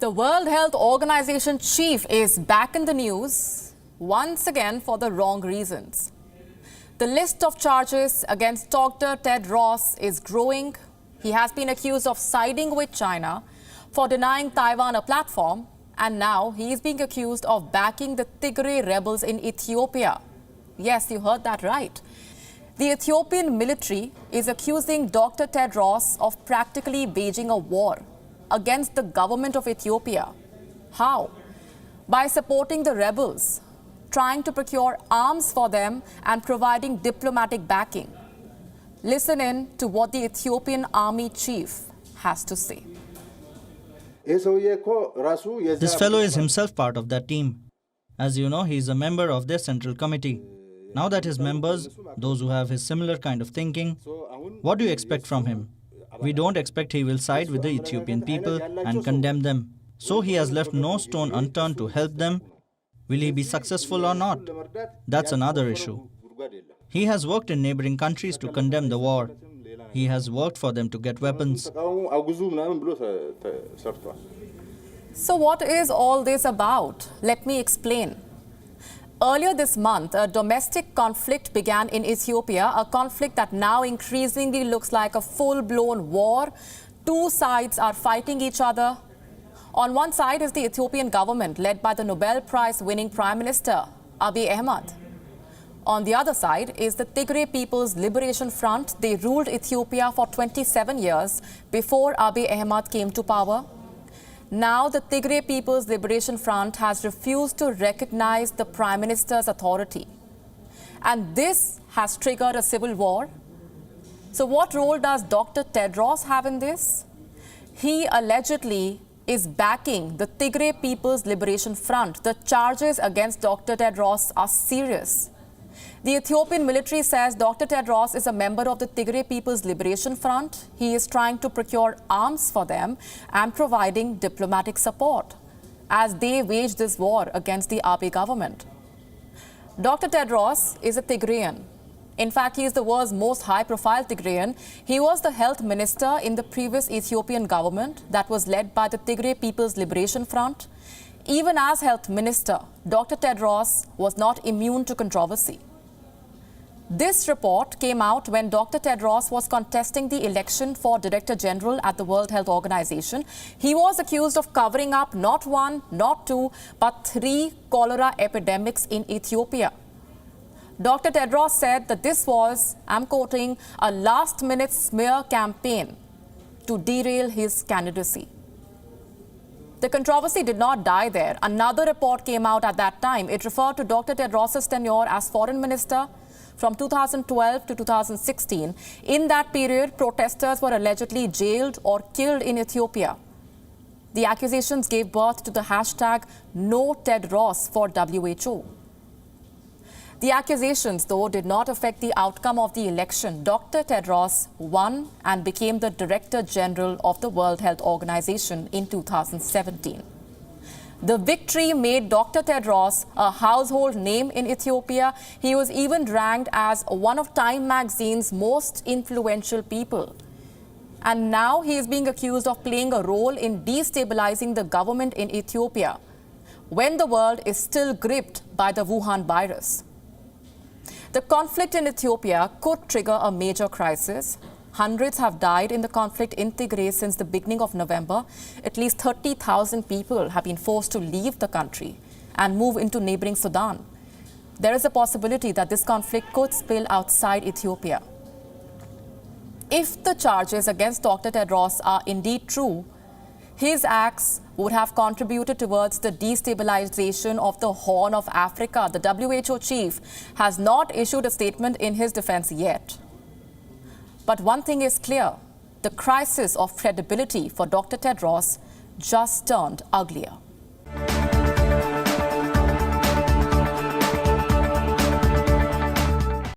The World Health Organization chief is back in the news, once again for the wrong reasons. The list of charges against Dr. Tedros is growing. He has been accused of siding with China for denying Taiwan a platform, and now he is being accused of backing the Tigray rebels in Ethiopia. Yes, you heard that right. The Ethiopian military is accusing Dr. Tedros of practically waging a war against the government of Ethiopia. How? By supporting the rebels, trying to procure arms for them and providing diplomatic backing. Listen in to what the Ethiopian army chief has to say. This fellow is himself part of that team. As you know, he is a member of their central committee. Now that his members, those who have his similar kind of thinking, what do you expect from him? We don't expect he will side with the Ethiopian people and condemn them. So he has left no stone unturned to help them. Will he be successful or not? That's another issue. He has worked in neighboring countries to condemn the war. He has worked for them to get weapons. So what is all this about? Let me explain. Earlier this month, a domestic conflict began in Ethiopia, a conflict that now increasingly looks like a full-blown war. Two sides are fighting each other. On one side is the Ethiopian government, led by the Nobel Prize-winning Prime Minister, Abiy Ahmed. On the other side is the Tigray People's Liberation Front. They ruled Ethiopia for 27 years before Abiy Ahmed came to power. Now, the Tigray People's Liberation Front has refused to recognize the Prime Minister's authority. And this has triggered a civil war. So what role does Dr. Tedros have in this? He allegedly is backing the Tigray People's Liberation Front. The charges against Dr. Tedros are serious. The Ethiopian military says Dr. Tedros is a member of the Tigray People's Liberation Front. He is trying to procure arms for them and providing diplomatic support as they wage this war against the Abiy government. Dr. Tedros is a Tigrayan. In fact, he is the world's most high-profile Tigrayan. He was the health minister in the previous Ethiopian government that was led by the Tigray People's Liberation Front. Even as health minister, Dr. Tedros was not immune to controversy. This report came out when Dr. Tedros was contesting the election for Director General at the World Health Organization. He was accused of covering up not one, not two, but 3 cholera epidemics in Ethiopia. Dr. Tedros said that this was, I'm quoting, a last-minute smear campaign to derail his candidacy. The controversy did not die there. Another report came out at that time. It referred to Dr. Tedros' tenure as foreign minister from 2012 to 2016. In that period, protesters were allegedly jailed or killed in Ethiopia. The accusations gave birth to the hashtag #NoTedros for WHO. The accusations, though, did not affect the outcome of the election. Dr. Tedros won and became the Director General of the World Health Organization in 2017. The victory made Dr. Tedros a household name in Ethiopia. He was even ranked as one of Time magazine's most influential people. And now he is being accused of playing a role in destabilizing the government in Ethiopia when the world is still gripped by the Wuhan virus. The conflict in Ethiopia could trigger a major crisis. Hundreds have died in the conflict in Tigray since the beginning of November. At least 30,000 people have been forced to leave the country and move into neighboring Sudan. There is a possibility that this conflict could spill outside Ethiopia. If the charges against Dr. Tedros are indeed true, his acts would have contributed towards the destabilization of the Horn of Africa. The WHO chief has not issued a statement in his defense yet. But one thing is clear, the crisis of credibility for Dr. Tedros just turned uglier.